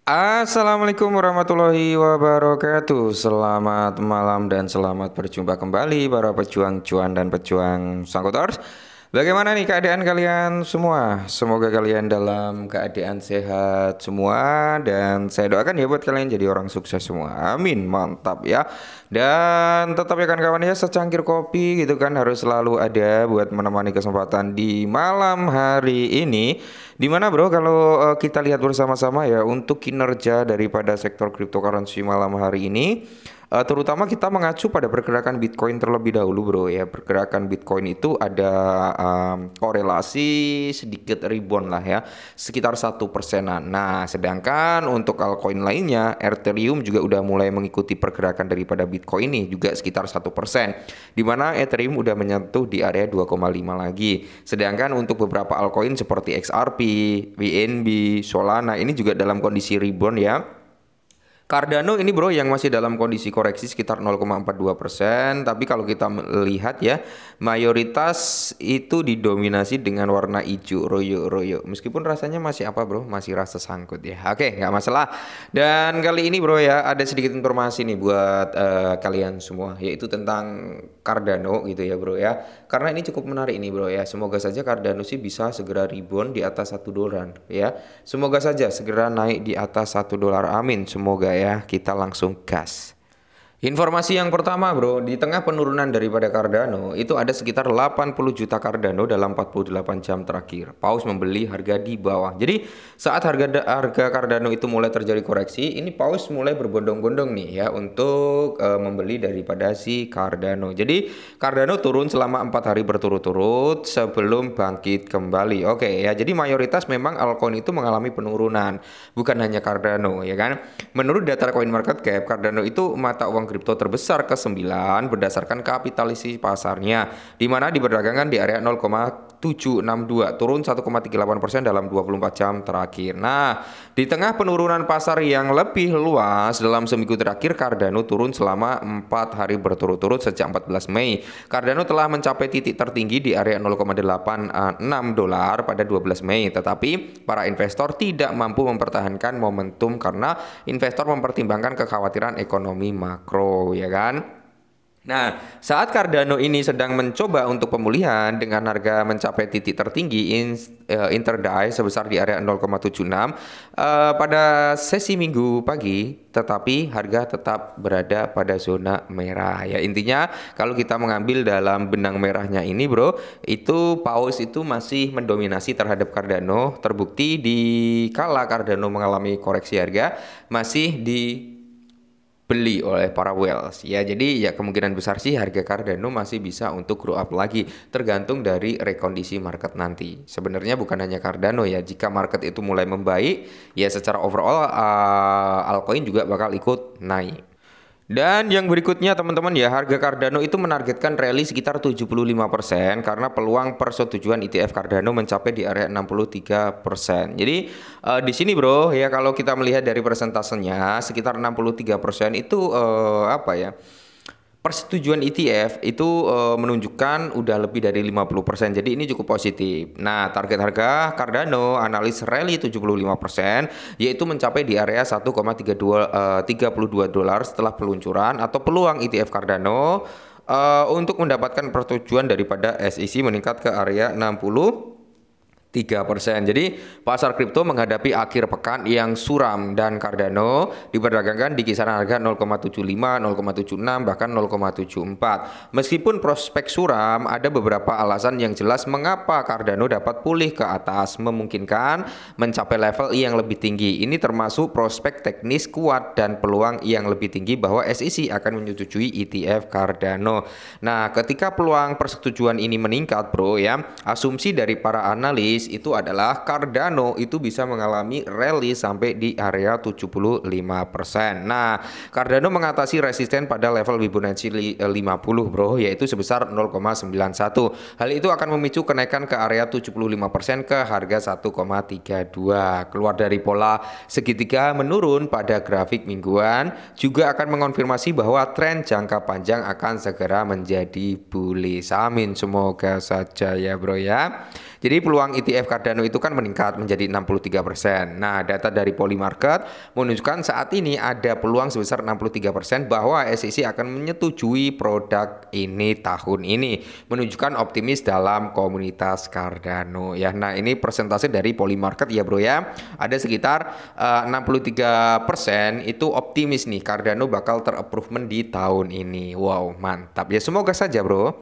Assalamualaikum warahmatullahi wabarakatuh. Selamat malam dan selamat berjumpa kembali para pejuang cuan dan pejuang sangkutors. Bagaimana nih keadaan kalian semua? Semoga kalian dalam keadaan sehat semua dan saya doakan ya buat kalian jadi orang sukses semua. Amin, mantap ya. Dan tetap ya kawan-kawan ya secangkir kopi gitu kan harus selalu ada buat menemani kesempatan di malam hari ini. Dimana bro kalau kita lihat bersama-sama ya untuk kinerja daripada sektor cryptocurrency malam hari ini, terutama kita mengacu pada pergerakan Bitcoin terlebih dahulu bro ya. Pergerakan Bitcoin itu ada korelasi sedikit rebound lah ya, sekitar 1%-an. Nah sedangkan untuk altcoin lainnya Ethereum juga udah mulai mengikuti pergerakan daripada Bitcoin ini juga sekitar 1%, dimana Ethereum udah menyentuh di area 2,5 lagi. Sedangkan untuk beberapa altcoin seperti XRP, BNB, Solana ini juga dalam kondisi rebound ya. Cardano ini bro yang masih dalam kondisi koreksi sekitar 0,42%, tapi kalau kita melihat ya mayoritas itu didominasi dengan warna hijau royo-royo. Meskipun rasanya masih apa bro? Masih rasa sangkut ya. Oke, nggak masalah. Dan kali ini bro ya ada sedikit informasi nih buat kalian semua, yaitu tentang Cardano gitu ya bro ya. Karena ini cukup menarik ini bro ya. Semoga saja Cardano sih bisa segera rebound di atas $1 ya. Semoga saja segera naik di atas $1. Amin. Semoga ya. Kita langsung gas. Informasi yang pertama bro, di tengah penurunan daripada Cardano, itu ada sekitar 80 juta Cardano dalam 48 jam terakhir. Paus membeli harga di bawah. Jadi saat harga Cardano itu mulai terjadi koreksi, ini Paus mulai berbondong-bondong nih ya untuk membeli daripada si Cardano. Jadi Cardano turun selama 4 hari berturut-turut sebelum bangkit kembali. Oke ya, jadi mayoritas memang altcoin itu mengalami penurunan, bukan hanya Cardano ya kan. Menurut data CoinMarketCap, Cardano itu mata uang kripto terbesar ke-9 berdasarkan kapitalisasi pasarnya, di mana diperdagangkan di area 0,762, turun 1,38% dalam 24 jam terakhir. Nah, di tengah penurunan pasar yang lebih luas dalam seminggu terakhir, Cardano turun selama 4 hari berturut-turut sejak 14 Mei. Cardano telah mencapai titik tertinggi di area $0,86 pada 12 Mei, tetapi para investor tidak mampu mempertahankan momentum karena investor mempertimbangkan kekhawatiran ekonomi makro ya kan. Nah, saat Cardano ini sedang mencoba untuk pemulihan dengan harga mencapai titik tertinggi intraday sebesar di area 0,76 pada sesi minggu pagi, tetapi harga tetap berada pada zona merah. Ya intinya kalau kita mengambil dalam benang merahnya ini bro, itu paus itu masih mendominasi terhadap Cardano. Terbukti di kala Cardano mengalami koreksi harga masih dibeli oleh para whales ya. Jadi ya kemungkinan besar sih harga Cardano masih bisa untuk grow up lagi, tergantung dari rekondisi market nanti. Sebenarnya bukan hanya Cardano ya, jika market itu mulai membaik ya secara overall altcoin juga bakal ikut naik. Dan yang berikutnya teman-teman ya, harga Cardano itu menargetkan rally sekitar 75% karena peluang persetujuan ETF Cardano mencapai di area 63%. Jadi di sini bro ya, kalau kita melihat dari persentasenya sekitar 63% itu apa ya? Persetujuan ETF itu menunjukkan udah lebih dari 50%. Jadi ini cukup positif. Nah, target harga Cardano analis rally 75% yaitu mencapai di area 1,32 dolar setelah peluncuran, atau peluang ETF Cardano untuk mendapatkan persetujuan daripada SEC meningkat ke area 63%. Jadi pasar kripto menghadapi akhir pekan yang suram dan Cardano diperdagangkan di kisaran harga 0,75, 0,76 bahkan 0,74. Meskipun prospek suram, ada beberapa alasan yang jelas mengapa Cardano dapat pulih ke atas, memungkinkan mencapai level yang lebih tinggi. Ini termasuk prospek teknis kuat dan peluang yang lebih tinggi bahwa SEC akan menyetujui ETF Cardano. Nah, ketika peluang persetujuan ini meningkat bro ya, asumsi dari para analis itu adalah Cardano itu bisa mengalami rally sampai di area 75%. Nah, Cardano mengatasi resisten pada level Fibonacci 50 bro, yaitu sebesar 0,91. Hal itu akan memicu kenaikan ke area 75% ke harga 1,32. Keluar dari pola segitiga menurun pada grafik mingguan juga akan mengonfirmasi bahwa tren jangka panjang akan segera menjadi bullish. Amin, semoga saja ya bro ya. Jadi peluang ETF Cardano itu kan meningkat menjadi 63%. Nah, data dari Polymarket menunjukkan saat ini ada peluang sebesar 63% bahwa SEC akan menyetujui produk ini tahun ini, menunjukkan optimis dalam komunitas Cardano ya. Nah, ini persentase dari Polymarket ya, Bro ya. Ada sekitar 63% itu optimis nih Cardano bakal ter-approve di tahun ini. Wow, mantap. Ya semoga saja, Bro.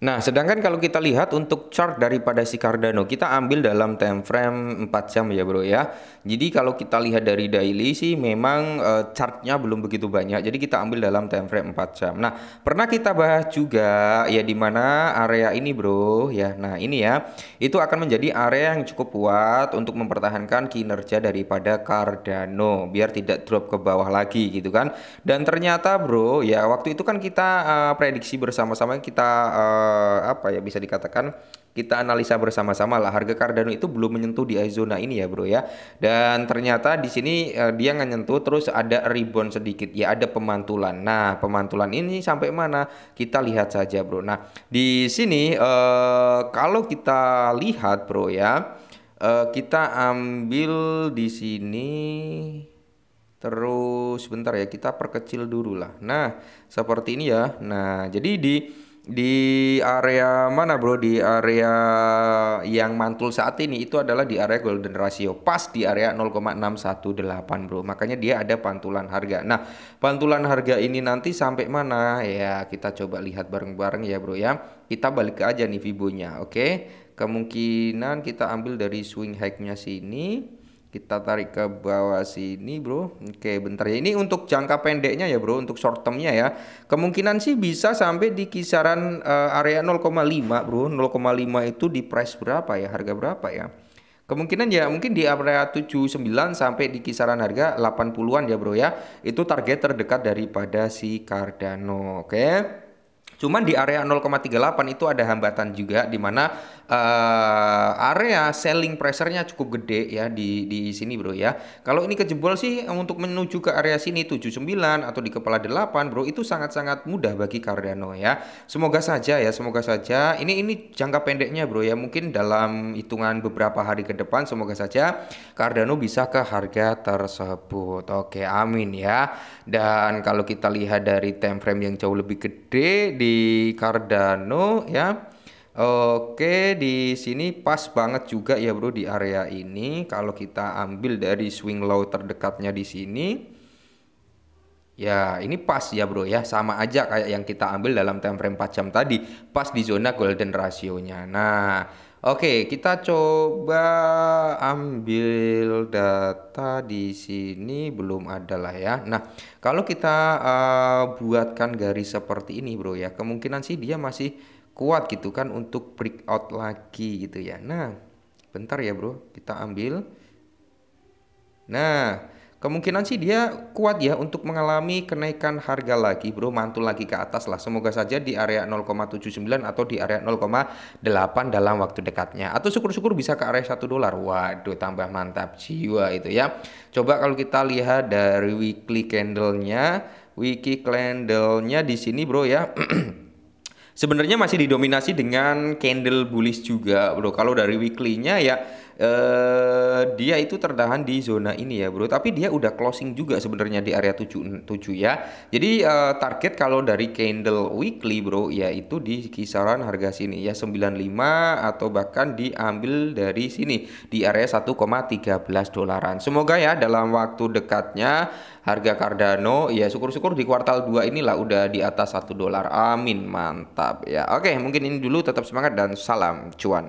Nah, sedangkan kalau kita lihat untuk chart daripada si Cardano, kita ambil dalam time frame 4 jam ya, Bro ya. Jadi kalau kita lihat dari daily sih memang chartnya belum begitu banyak. Jadi kita ambil dalam time frame 4 jam. Nah, pernah kita bahas juga ya di mana area ini, Bro ya. Nah, ini ya. Itu akan menjadi area yang cukup kuat untuk mempertahankan kinerja daripada Cardano biar tidak drop ke bawah lagi gitu kan. Dan ternyata, Bro, ya waktu itu kan kita prediksi bersama-sama, kita apa ya, bisa dikatakan kita analisa bersama-sama lah harga Cardano itu belum menyentuh di zona ini ya, Bro ya. Dan ternyata di sini dia nggak nyentuh, terus ada rebound sedikit ya, ada pemantulan. Nah, pemantulan ini sampai mana kita lihat saja, Bro. Nah, di sini kalau kita lihat, Bro ya, kita ambil di sini. Terus sebentar ya, kita perkecil dulu lah. Nah, seperti ini ya. Nah, jadi di area mana, Bro? Di area yang mantul saat ini itu adalah di area golden ratio, pas di area 0,618, Bro. Makanya dia ada pantulan harga. Nah, pantulan harga ini nanti sampai mana? Ya, kita coba lihat bareng-bareng ya, Bro ya. Kita balik aja nih Fibonya, oke? Kemungkinan kita ambil dari swing high-nya sini. Kita tarik ke bawah sini, Bro. Oke, bentar ya. Ini untuk jangka pendeknya ya, Bro. Untuk short termnya ya. Kemungkinan sih bisa sampai di kisaran area 0,5, Bro. 0,5 itu di price berapa ya? Harga berapa ya? Kemungkinan ya mungkin di area 79 sampai di kisaran harga 80-an ya, Bro ya. Itu target terdekat daripada si Cardano. Oke. Cuman di area 0,38 itu ada hambatan juga, di mana area selling pressure-nya cukup gede ya di sini, Bro ya. Kalau ini kejebol sih untuk menuju ke area sini 79 atau di kepala 8, Bro, itu sangat-sangat mudah bagi Cardano ya. Semoga saja ya, semoga saja. Ini jangka pendeknya, Bro ya. Mungkin dalam hitungan beberapa hari ke depan semoga saja Cardano bisa ke harga tersebut. Oke, amin ya. Dan kalau kita lihat dari time frame yang jauh lebih gede di Cardano ya. Oke, di sini pas banget juga ya, Bro, di area ini. Kalau kita ambil dari swing low terdekatnya di sini. Ya, ini pas ya, Bro ya. Sama aja kayak yang kita ambil dalam time frame 4 jam tadi, pas di zona golden ratio-nya. Nah, oke, kita coba ambil data di sini, belum ada lah ya. Nah, kalau kita buatkan garis seperti ini, Bro ya, kemungkinan sih dia masih kuat gitu kan untuk breakout lagi gitu ya. Nah, bentar ya, Bro, kita ambil. Nah, kemungkinan sih dia kuat ya untuk mengalami kenaikan harga lagi, Bro, mantul lagi ke atas lah. Semoga saja di area 0,79 atau di area 0,8 dalam waktu dekatnya. Atau syukur-syukur bisa ke area $1. Waduh, tambah mantap jiwa itu ya. Coba kalau kita lihat dari weekly candle-nya, di sini, Bro ya. Sebenarnya masih didominasi dengan candle bullish juga, Bro. Kalau dari weekly-nya ya dia itu tertahan di zona ini ya, Bro. Tapi dia udah closing juga sebenarnya di area 77 ya. Jadi target kalau dari candle weekly, Bro, yaitu di kisaran harga sini ya 95 atau bahkan diambil dari sini di area 1,13 dolaran. Semoga ya dalam waktu dekatnya harga Cardano ya syukur-syukur di kuartal 2 inilah udah di atas $1. Amin, mantap ya. Oke, mungkin ini dulu, tetap semangat dan salam cuan.